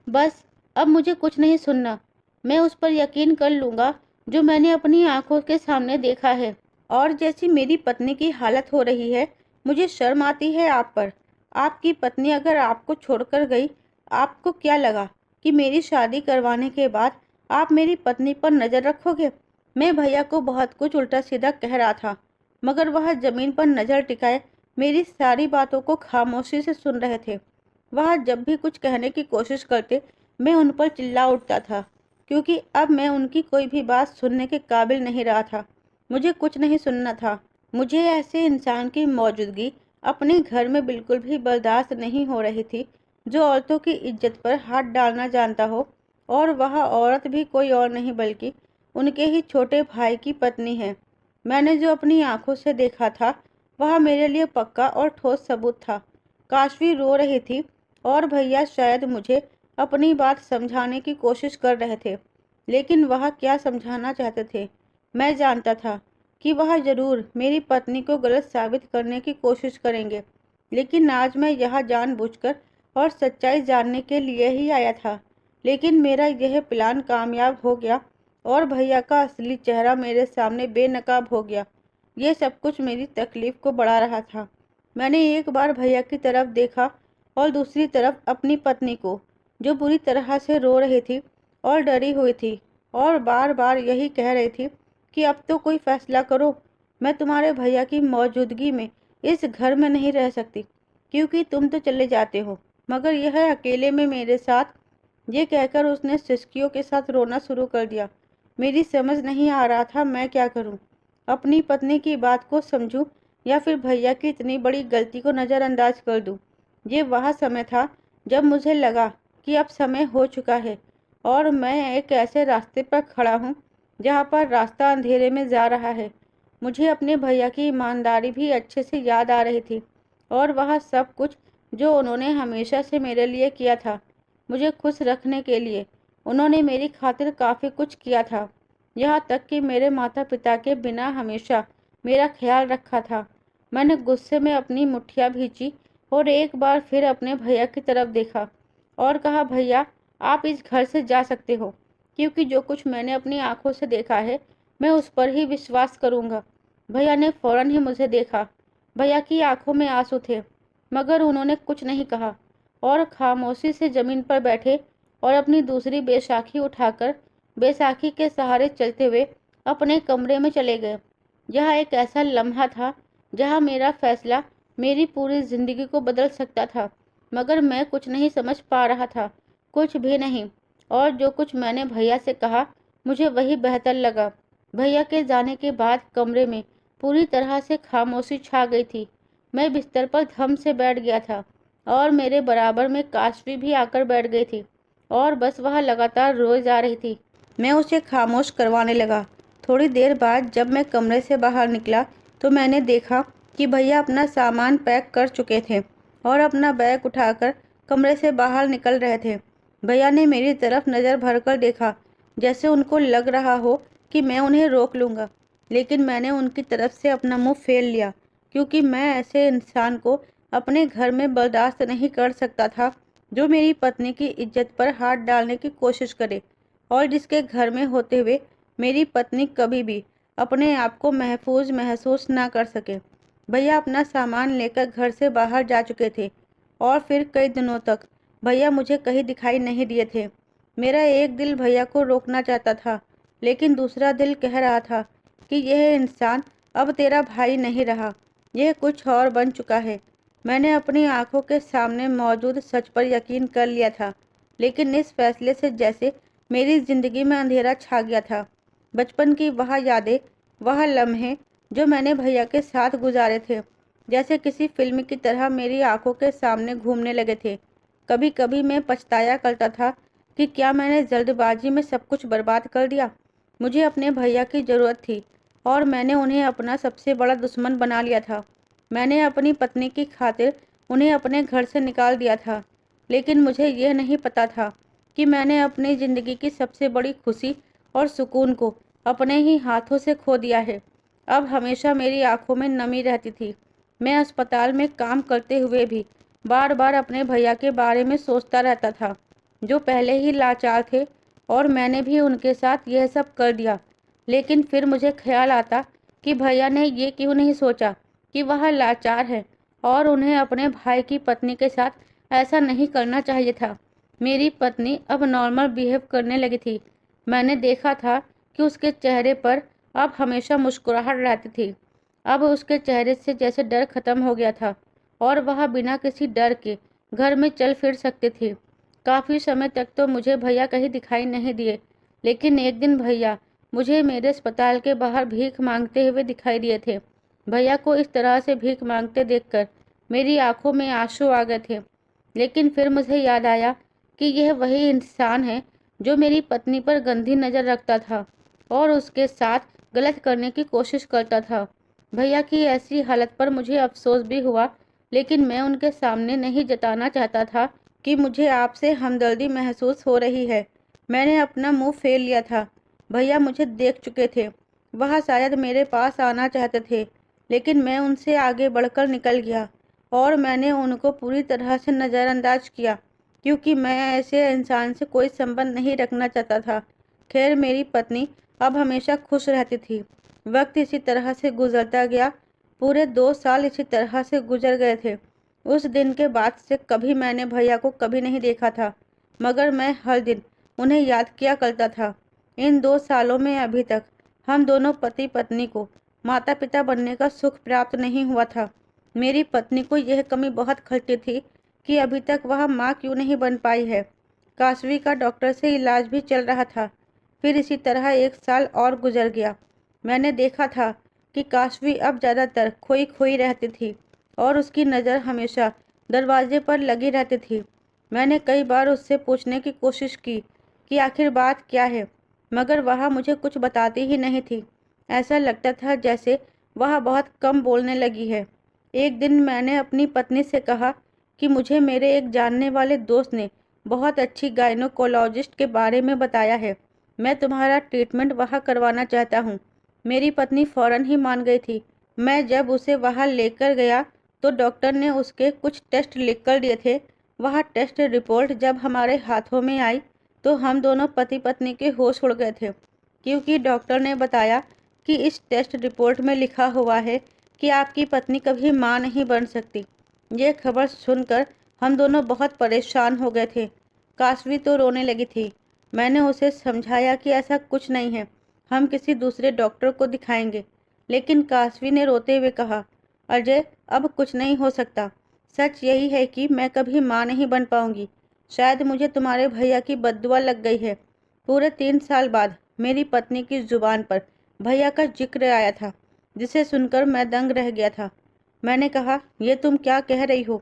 बस अब मुझे कुछ नहीं सुनना। मैं उस पर यकीन कर लूँगा जो मैंने अपनी आंखों के सामने देखा है। और जैसी मेरी पत्नी की हालत हो रही है, मुझे शर्म आती है आप पर। आपकी पत्नी अगर आपको छोड़कर गई, आपको क्या लगा कि मेरी शादी करवाने के बाद आप मेरी पत्नी पर नज़र रखोगे? मैं भैया को बहुत कुछ उल्टा सीधा कह रहा था, मगर वह ज़मीन पर नज़र टिकाए मेरी सारी बातों को खामोशी से सुन रहे थे। वह जब भी कुछ कहने की कोशिश करते, मैं उन पर चिल्ला उठता था, क्योंकि अब मैं उनकी कोई भी बात सुनने के काबिल नहीं रहा था। मुझे कुछ नहीं सुनना था। मुझे ऐसे इंसान की मौजूदगी अपने घर में बिल्कुल भी बर्दाश्त नहीं हो रही थी, जो औरतों की इज्जत पर हाथ डालना जानता हो। और वह औरत भी कोई और नहीं बल्कि उनके ही छोटे भाई की पत्नी है। मैंने जो अपनी आंखों से देखा था, वह मेरे लिए पक्का और ठोस सबूत था। काशवी रो रही थी और भैया शायद मुझे अपनी बात समझाने की कोशिश कर रहे थे। लेकिन वह क्या समझाना चाहते थे, मैं जानता था कि वह ज़रूर मेरी पत्नी को गलत साबित करने की कोशिश करेंगे। लेकिन आज मैं यहाँ जानबूझकर और सच्चाई जानने के लिए ही आया था। लेकिन मेरा यह प्लान कामयाब हो गया और भैया का असली चेहरा मेरे सामने बेनकाब हो गया। ये सब कुछ मेरी तकलीफ़ को बढ़ा रहा था। मैंने एक बार भैया की तरफ देखा और दूसरी तरफ अपनी पत्नी को, जो बुरी तरह से रो रही थी और डरी हुई थी और बार बार यही कह रही थी कि अब तो कोई फैसला करो। मैं तुम्हारे भैया की मौजूदगी में इस घर में नहीं रह सकती, क्योंकि तुम तो चले जाते हो, मगर यह अकेले में मेरे साथ। ये कहकर उसने सिसकियों के साथ रोना शुरू कर दिया। मेरी समझ नहीं आ रहा था मैं क्या करूं। अपनी पत्नी की बात को समझूं या फिर भैया की इतनी बड़ी गलती को नज़रअंदाज कर दूं। ये वह समय था जब मुझे लगा कि अब समय हो चुका है और मैं एक ऐसे रास्ते पर खड़ा हूँ जहाँ पर रास्ता अंधेरे में जा रहा है। मुझे अपने भैया की ईमानदारी भी अच्छे से याद आ रही थी और वह सब कुछ जो उन्होंने हमेशा से मेरे लिए किया था। मुझे खुश रखने के लिए उन्होंने मेरी खातिर काफ़ी कुछ किया था, यहाँ तक कि मेरे माता पिता के बिना हमेशा मेरा ख्याल रखा था। मैंने गुस्से में अपनी मुट्ठियाँ भींची और एक बार फिर अपने भैया की तरफ देखा और कहा, भैया आप इस घर से जा सकते हो, क्योंकि जो कुछ मैंने अपनी आंखों से देखा है मैं उस पर ही विश्वास करूँगा। भैया ने फौरन ही मुझे देखा। भैया की आंखों में आंसू थे, मगर उन्होंने कुछ नहीं कहा और खामोशी से ज़मीन पर बैठे और अपनी दूसरी बैसाखी उठाकर बैसाखी के सहारे चलते हुए अपने कमरे में चले गए। यह एक ऐसा लम्हा था जहाँ मेरा फैसला मेरी पूरी ज़िंदगी को बदल सकता था, मगर मैं कुछ नहीं समझ पा रहा था, कुछ भी नहीं। और जो कुछ मैंने भैया से कहा मुझे वही बेहतर लगा। भैया के जाने के बाद कमरे में पूरी तरह से खामोशी छा गई थी। मैं बिस्तर पर धम से बैठ गया था और मेरे बराबर में काशवी भी आकर बैठ गई थी और बस वह लगातार रोए जा रही थी। मैं उसे खामोश करवाने लगा। थोड़ी देर बाद जब मैं कमरे से बाहर निकला तो मैंने देखा कि भैया अपना सामान पैक कर चुके थे और अपना बैग उठाकर कमरे से बाहर निकल रहे थे। भैया ने मेरी तरफ नज़र भरकर देखा, जैसे उनको लग रहा हो कि मैं उन्हें रोक लूँगा, लेकिन मैंने उनकी तरफ से अपना मुंह फेर लिया, क्योंकि मैं ऐसे इंसान को अपने घर में बर्दाश्त नहीं कर सकता था जो मेरी पत्नी की इज्जत पर हाथ डालने की कोशिश करे और जिसके घर में होते हुए मेरी पत्नी कभी भी अपने आप को महफूज महसूस ना कर सके। भैया अपना सामान लेकर घर से बाहर जा चुके थे और फिर कई दिनों तक भैया मुझे कहीं दिखाई नहीं दिए थे। मेरा एक दिल भैया को रोकना चाहता था, लेकिन दूसरा दिल कह रहा था कि यह इंसान अब तेरा भाई नहीं रहा, यह कुछ और बन चुका है। मैंने अपनी आंखों के सामने मौजूद सच पर यकीन कर लिया था, लेकिन इस फैसले से जैसे मेरी ज़िंदगी में अंधेरा छा गया था। बचपन की वह यादें, वह लम्हे जो मैंने भैया के साथ गुजारे थे, जैसे किसी फिल्म की तरह मेरी आंखों के सामने घूमने लगे थे। कभी कभी मैं पछताया करता था कि क्या मैंने जल्दबाजी में सब कुछ बर्बाद कर दिया। मुझे अपने भैया की ज़रूरत थी और मैंने उन्हें अपना सबसे बड़ा दुश्मन बना लिया था। मैंने अपनी पत्नी की खातिर उन्हें अपने घर से निकाल दिया था, लेकिन मुझे यह नहीं पता था कि मैंने अपनी ज़िंदगी की सबसे बड़ी खुशी और सुकून को अपने ही हाथों से खो दिया है। अब हमेशा मेरी आंखों में नमी रहती थी। मैं अस्पताल में काम करते हुए भी बार बार अपने भैया के बारे में सोचता रहता था, जो पहले ही लाचार थे, और मैंने भी उनके साथ यह सब कर दिया। लेकिन फिर मुझे ख्याल आता कि भैया ने ये क्यों नहीं सोचा कि वह लाचार है और उन्हें अपने भाई की पत्नी के साथ ऐसा नहीं करना चाहिए था। मेरी पत्नी अब नॉर्मल बिहेव करने लगी थी। मैंने देखा था कि उसके चेहरे पर अब हमेशा मुस्कुराहट रहती थी। अब उसके चेहरे से जैसे डर खत्म हो गया था और वह बिना किसी डर के घर में चल फिर सकती थी। काफ़ी समय तक तो मुझे भैया कहीं दिखाई नहीं दिए, लेकिन एक दिन भैया मुझे मेरे अस्पताल के बाहर भीख मांगते हुए दिखाई दिए थे। भैया को इस तरह से भीख मांगते देखकर मेरी आंखों में आंसू आ गए थे। लेकिन फिर मुझे याद आया कि यह वही इंसान है जो मेरी पत्नी पर गंदी नज़र रखता था और उसके साथ गलत करने की कोशिश करता था। भैया की ऐसी हालत पर मुझे अफसोस भी हुआ, लेकिन मैं उनके सामने नहीं जताना चाहता था कि मुझे आपसे हमदर्दी महसूस हो रही है। मैंने अपना मुंह फेर लिया था। भैया मुझे देख चुके थे। वह शायद मेरे पास आना चाहते थे, लेकिन मैं उनसे आगे बढ़कर निकल गया और मैंने उनको पूरी तरह से नज़रअंदाज किया, क्योंकि मैं ऐसे इंसान से कोई संबंध नहीं रखना चाहता था। खैर, मेरी पत्नी अब हमेशा खुश रहती थी। वक्त इसी तरह से गुजरता गया। पूरे 2 साल इसी तरह से गुजर गए थे। उस दिन के बाद से कभी मैंने भैया को कभी नहीं देखा था, मगर मैं हर दिन उन्हें याद किया करता था। इन 2 सालों में अभी तक हम दोनों पति पत्नी को माता पिता बनने का सुख प्राप्त नहीं हुआ था। मेरी पत्नी को यह कमी बहुत खलती थी कि अभी तक वह माँ क्यों नहीं बन पाई है। काशवी का डॉक्टर से इलाज भी चल रहा था। फिर इसी तरह 1 साल और गुजर गया। मैंने देखा था कि काशवी अब ज़्यादातर खोई खोई रहती थी और उसकी नज़र हमेशा दरवाजे पर लगी रहती थी। मैंने कई बार उससे पूछने की कोशिश की कि आखिर बात क्या है, मगर वह मुझे कुछ बताती ही नहीं थी। ऐसा लगता था जैसे वह बहुत कम बोलने लगी है। एक दिन मैंने अपनी पत्नी से कहा कि मुझे मेरे एक जानने वाले दोस्त ने बहुत अच्छी गायनोकोलॉजिस्ट के बारे में बताया है। मैं तुम्हारा ट्रीटमेंट वहाँ करवाना चाहता हूँ। मेरी पत्नी फ़ौरन ही मान गई थी। मैं जब उसे वहाँ लेकर गया तो डॉक्टर ने उसके कुछ टेस्ट लिख कर दिए थे। वह टेस्ट रिपोर्ट जब हमारे हाथों में आई तो हम दोनों पति पत्नी के होश उड़ गए थे, क्योंकि डॉक्टर ने बताया कि इस टेस्ट रिपोर्ट में लिखा हुआ है कि आपकी पत्नी कभी मां नहीं बन सकती। ये खबर सुनकर हम दोनों बहुत परेशान हो गए थे। काशवी तो रोने लगी थी। मैंने उसे समझाया कि ऐसा कुछ नहीं है, हम किसी दूसरे डॉक्टर को दिखाएंगे, लेकिन काशवी ने रोते हुए कहा, अजय, अब कुछ नहीं हो सकता। सच यही है कि मैं कभी माँ नहीं बन पाऊंगी। शायद मुझे तुम्हारे भैया की बद्दुआ लग गई है। पूरे 3 साल बाद मेरी पत्नी की जुबान पर भैया का जिक्र आया था, जिसे सुनकर मैं दंग रह गया था। मैंने कहा, ये तुम क्या कह रही हो?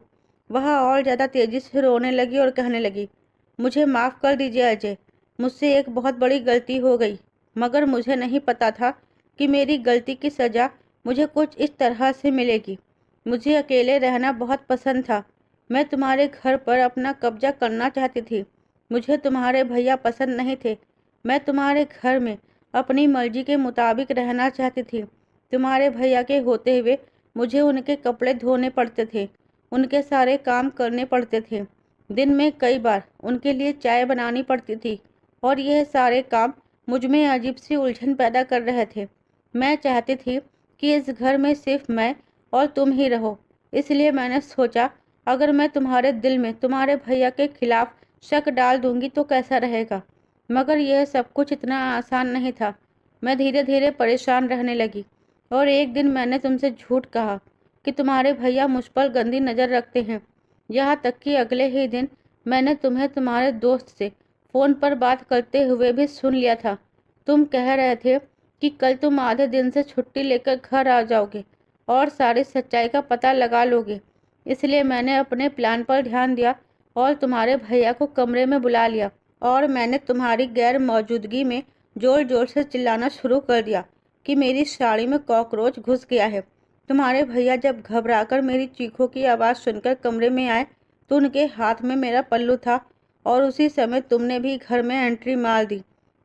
वह और ज़्यादा तेज़ी से रोने लगी और कहने लगी, मुझे माफ़ कर दीजिए अजय, मुझसे एक बहुत बड़ी गलती हो गई। मगर मुझे नहीं पता था कि मेरी गलती की सज़ा मुझे कुछ इस तरह से मिलेगी। मुझे अकेले रहना बहुत पसंद था। मैं तुम्हारे घर पर अपना कब्जा करना चाहती थी। मुझे तुम्हारे भैया पसंद नहीं थे। मैं तुम्हारे घर में अपनी मर्जी के मुताबिक रहना चाहती थी। तुम्हारे भैया के होते हुए मुझे उनके कपड़े धोने पड़ते थे, उनके सारे काम करने पड़ते थे। दिन में कई बार उनके लिए चाय बनानी पड़ती थी और यह सारे काम मुझ में अजीब सी उलझन पैदा कर रहे थे। मैं चाहती थी कि इस घर में सिर्फ मैं और तुम ही रहो। इसलिए मैंने सोचा, अगर मैं तुम्हारे दिल में तुम्हारे भैया के खिलाफ शक डाल दूंगी तो कैसा रहेगा। मगर यह सब कुछ इतना आसान नहीं था। मैं धीरे धीरे परेशान रहने लगी और एक दिन मैंने तुमसे झूठ कहा कि तुम्हारे भैया मुझ पर गंदी नज़र रखते हैं। यहाँ तक कि अगले ही दिन मैंने तुम्हें तुम्हारे दोस्त से फ़ोन पर बात करते हुए भी सुन लिया था। तुम कह रहे थे कि कल तुम आधे दिन से छुट्टी लेकर घर आ जाओगे और सारी सच्चाई का पता लगा लोगे। इसलिए मैंने अपने प्लान पर ध्यान दिया और तुम्हारे भैया को कमरे में बुला लिया और मैंने तुम्हारी गैर मौजूदगी में ज़ोर ज़ोर से चिल्लाना शुरू कर दिया कि मेरी साड़ी में कॉकरोच घुस गया है। तुम्हारे भैया जब घबराकर मेरी चीखों की आवाज़ सुनकर कमरे में आए तो उनके हाथ में मेरा पल्लू था और उसी समय तुमने भी घर में एंट्री मार दी।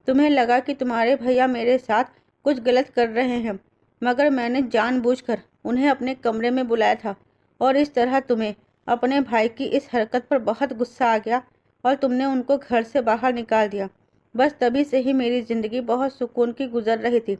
तुम्हें लगा कि तुम्हारे भैया मेरे साथ कुछ गलत कर रहे हैं, मगर मैंने जानबूझकर उन्हें अपने कमरे में बुलाया था और इस तरह तुम्हें अपने भाई की इस हरकत पर बहुत गुस्सा आ गया और तुमने उनको घर से बाहर निकाल दिया। बस तभी से ही मेरी ज़िंदगी बहुत सुकून की गुजर रही थी।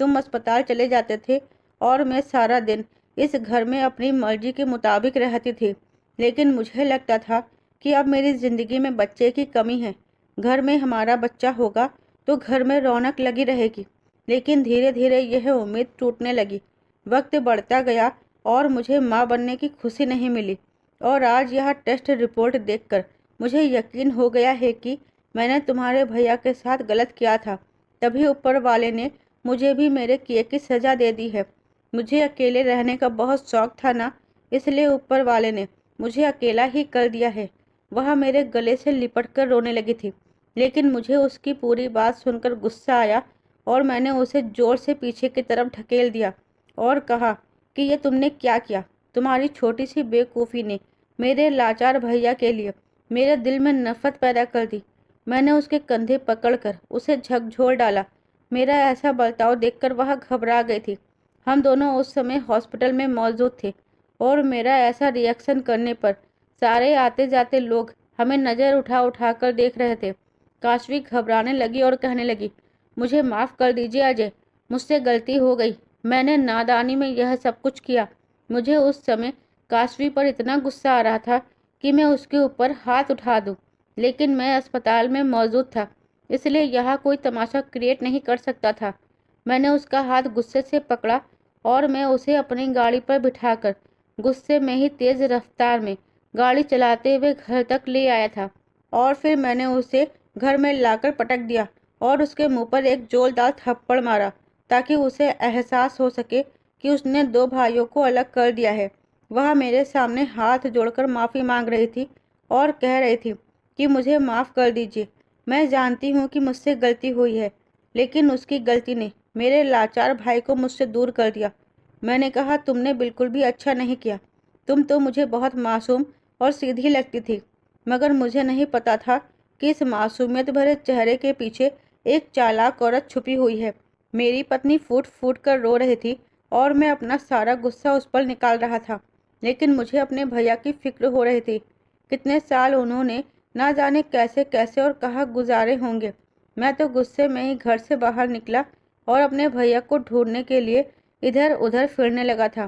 तुम अस्पताल चले जाते थे और मैं सारा दिन इस घर में अपनी मर्जी के मुताबिक रहती थी। लेकिन मुझे लगता था कि अब मेरी ज़िंदगी में बच्चे की कमी है। घर में हमारा बच्चा होगा तो घर में रौनक लगी रहेगी। लेकिन धीरे धीरे यह उम्मीद टूटने लगी। वक्त बढ़ता गया और मुझे माँ बनने की खुशी नहीं मिली। और आज यह टेस्ट रिपोर्ट देखकर मुझे यकीन हो गया है कि मैंने तुम्हारे भैया के साथ गलत किया था। तभी ऊपर वाले ने मुझे भी मेरे किए की सज़ा दे दी है। मुझे अकेले रहने का बहुत शौक था ना, इसलिए ऊपर वाले ने मुझे अकेला ही कर दिया है। वह मेरे गले से लिपट कर रोने लगी थी, लेकिन मुझे उसकी पूरी बात सुनकर गुस्सा आया और मैंने उसे ज़ोर से पीछे की तरफ ढकेल दिया और कहा कि ये तुमने क्या किया। तुम्हारी छोटी सी बेवकूफ़ी ने मेरे लाचार भैया के लिए मेरे दिल में नफ़रत पैदा कर दी। मैंने उसके कंधे पकड़कर उसे झकझोर डाला। मेरा ऐसा बर्ताव देखकर वह घबरा गई थी। हम दोनों उस समय हॉस्पिटल में मौजूद थे और मेरा ऐसा रिएक्शन करने पर सारे आते जाते लोग हमें नज़र उठा उठा कर देख रहे थे। काशवी घबराने लगी और कहने लगी, मुझे माफ़ कर दीजिए अजय, मुझसे गलती हो गई। मैंने नादानी में यह सब कुछ किया। मुझे उस समय काशवी पर इतना गुस्सा आ रहा था कि मैं उसके ऊपर हाथ उठा दूं, लेकिन मैं अस्पताल में मौजूद था, इसलिए यहाँ कोई तमाशा क्रिएट नहीं कर सकता था। मैंने उसका हाथ गुस्से से पकड़ा और मैं उसे अपनी गाड़ी पर बिठाकर गुस्से में ही तेज़ रफ्तार में गाड़ी चलाते हुए घर तक ले आया था और फिर मैंने उसे घर में लाकर पटक दिया और उसके मुंह पर एक जोरदार थप्पड़ मारा ताकि उसे एहसास हो सके कि उसने दो भाइयों को अलग कर दिया है। वह मेरे सामने हाथ जोड़कर माफ़ी मांग रही थी और कह रही थी कि मुझे माफ़ कर दीजिए। मैं जानती हूँ कि मुझसे गलती हुई है, लेकिन उसकी गलती ने मेरे लाचार भाई को मुझसे दूर कर दिया। मैंने कहा, तुमने बिल्कुल भी अच्छा नहीं किया। तुम तो मुझे बहुत मासूम और सीधी लगती थी, मगर मुझे नहीं पता था कि इस मासूमियत भरे चेहरे के पीछे एक चालाक औरत छुपी हुई है। मेरी पत्नी फूट फूट कर रो रही थी और मैं अपना सारा गुस्सा उस पर निकाल रहा था, लेकिन मुझे अपने भैया की फिक्र हो रही थी। कितने साल उन्होंने ना जाने कैसे कैसे और कहाँ गुजारे होंगे। मैं तो गुस्से में ही घर से बाहर निकला और अपने भैया को ढूंढने के लिए इधर उधर फिरने लगा था।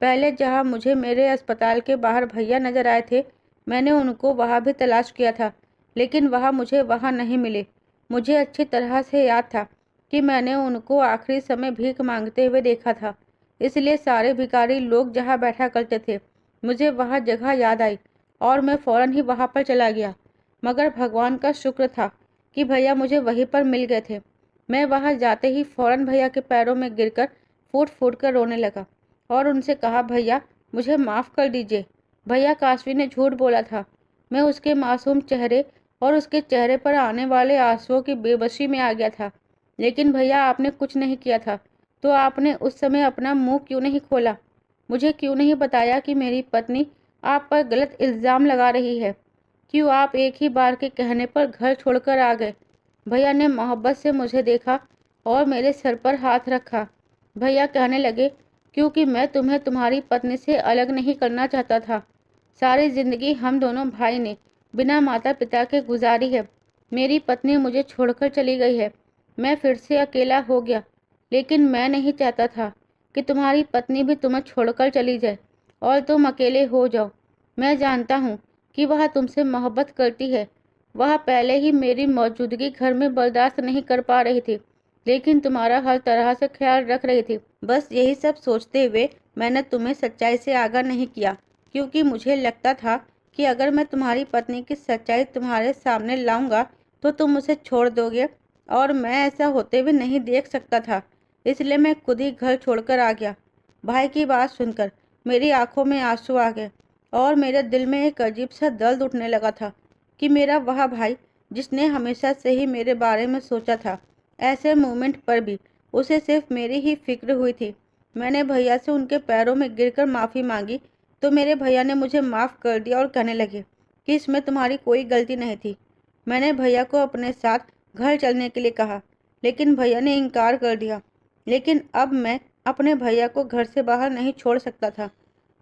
पहले जहाँ मुझे मेरे अस्पताल के बाहर भैया नजर आए थे, मैंने उनको वहाँ भी तलाश किया था, लेकिन वह मुझे वहाँ नहीं मिले। मुझे अच्छी तरह से याद था कि मैंने उनको आखिरी समय भीख मांगते हुए देखा था, इसलिए सारे भिखारी लोग जहाँ बैठा करते थे मुझे वह जगह याद आई और मैं फ़ौरन ही वहाँ पर चला गया। मगर भगवान का शुक्र था कि भैया मुझे वहीं पर मिल गए थे। मैं वहां जाते ही फौरन भैया के पैरों में गिरकर फूट फूट कर रोने लगा और उनसे कहा, भैया मुझे माफ़ कर दीजिए। भैया काशवी ने झूठ बोला था। मैं उसके मासूम चेहरे और उसके चेहरे पर आने वाले आंसुओं की बेबसी में आ गया था। लेकिन भैया आपने कुछ नहीं किया था, तो आपने उस समय अपना मुंह क्यों नहीं खोला? मुझे क्यों नहीं बताया कि मेरी पत्नी आप पर गलत इल्ज़ाम लगा रही है? क्यों आप एक ही बार के कहने पर घर छोड़कर आ गए? भैया ने मोहब्बत से मुझे देखा और मेरे सर पर हाथ रखा। भैया कहने लगे, क्योंकि मैं तुम्हें तुम्हारी पत्नी से अलग नहीं करना चाहता था। सारी जिंदगी हम दोनों भाई ने बिना माता पिता के गुजारी है। मेरी पत्नी मुझे छोड़कर चली गई है। मैं फिर से अकेला हो गया, लेकिन मैं नहीं चाहता था कि तुम्हारी पत्नी भी तुम्हें छोड़कर चली जाए और तुम अकेले हो जाओ। मैं जानता हूँ कि वह तुमसे मोहब्बत करती है। वह पहले ही मेरी मौजूदगी घर में बर्दाश्त नहीं कर पा रही थी, लेकिन तुम्हारा हर तरह से ख्याल रख रही थी। बस यही सब सोचते हुए मैंने तुम्हें सच्चाई से आगाह नहीं किया, क्योंकि मुझे लगता था कि अगर मैं तुम्हारी पत्नी की सच्चाई तुम्हारे सामने लाऊंगा तो तुम उसे छोड़ दोगे, और मैं ऐसा होते हुए नहीं देख सकता था। इसलिए मैं खुद ही घर छोड़कर आ गया। भाई की बात सुनकर मेरी आंखों में आंसू आ गए और मेरे दिल में एक अजीब सा दर्द उठने लगा था कि मेरा वह भाई जिसने हमेशा से ही मेरे बारे में सोचा था, ऐसे मोमेंट पर भी उसे सिर्फ मेरी ही फिक्र हुई थी। मैंने भैया से उनके पैरों में गिरकर माफ़ी मांगी तो मेरे भैया ने मुझे माफ़ कर दिया और कहने लगे कि इसमें तुम्हारी कोई गलती नहीं थी। मैंने भैया को अपने साथ घर चलने के लिए कहा, लेकिन भैया ने इनकार कर दिया। लेकिन अब मैं अपने भैया को घर से बाहर नहीं छोड़ सकता था।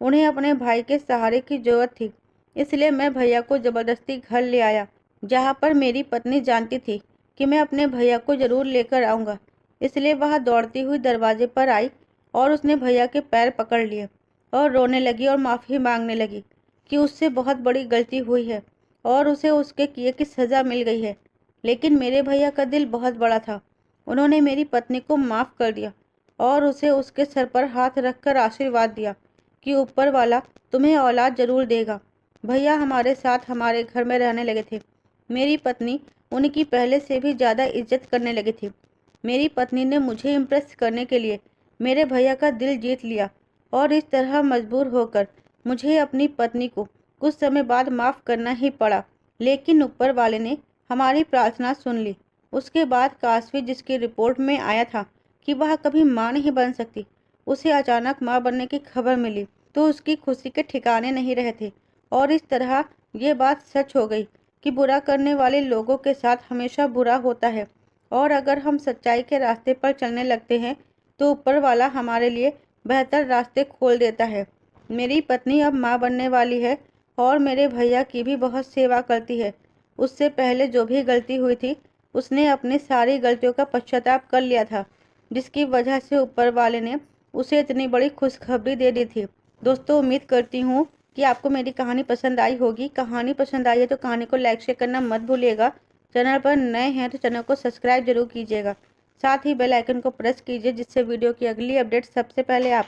उन्हें अपने भाई के सहारे की जरूरत थी। इसलिए मैं भैया को ज़बरदस्ती घर ले आया, जहाँ पर मेरी पत्नी जानती थी कि मैं अपने भैया को ज़रूर लेकर आऊँगा। इसलिए वह दौड़ती हुई दरवाजे पर आई और उसने भैया के पैर पकड़ लिए और रोने लगी और माफ़ी मांगने लगी कि उससे बहुत बड़ी गलती हुई है और उसे उसके किए की सज़ा मिल गई है। लेकिन मेरे भैया का दिल बहुत बड़ा था। उन्होंने मेरी पत्नी को माफ़ कर दिया और उसे उसके सर पर हाथ रखकर आशीर्वाद दिया कि ऊपर वाला तुम्हें औलाद ज़रूर देगा। भैया हमारे साथ हमारे घर में रहने लगे थे। मेरी पत्नी उनकी पहले से भी ज़्यादा इज्जत करने लगी थी। मेरी पत्नी ने मुझे इम्प्रेस करने के लिए मेरे भैया का दिल जीत लिया और इस तरह मजबूर होकर मुझे अपनी पत्नी को कुछ समय बाद माफ़ करना ही पड़ा। लेकिन ऊपर वाले ने हमारी प्रार्थना सुन ली। उसके बाद काशवी, जिसकी रिपोर्ट में आया था कि वह कभी माँ नहीं बन सकती, उसे अचानक माँ बनने की खबर मिली तो उसकी खुशी के ठिकाने नहीं रहे थे। और इस तरह ये बात सच हो गई कि बुरा करने वाले लोगों के साथ हमेशा बुरा होता है, और अगर हम सच्चाई के रास्ते पर चलने लगते हैं तो ऊपर वाला हमारे लिए बेहतर रास्ते खोल देता है। मेरी पत्नी अब माँ बनने वाली है और मेरे भैया की भी बहुत सेवा करती है। उससे पहले जो भी गलती हुई थी उसने अपनी सारी गलतियों का पश्चाताप कर लिया था, जिसकी वजह से ऊपर वाले ने उसे इतनी बड़ी खुशखबरी दे दी थी। दोस्तों, उम्मीद करती हूँ कि आपको मेरी कहानी पसंद आई होगी। कहानी पसंद आई है तो कहानी को लाइक शेयर करना मत भूलिएगा। चैनल पर नए हैं तो चैनल को सब्सक्राइब जरूर कीजिएगा। साथ ही बेल आइकन को प्रेस कीजिए, जिससे वीडियो की अगली अपडेट सबसे पहले आप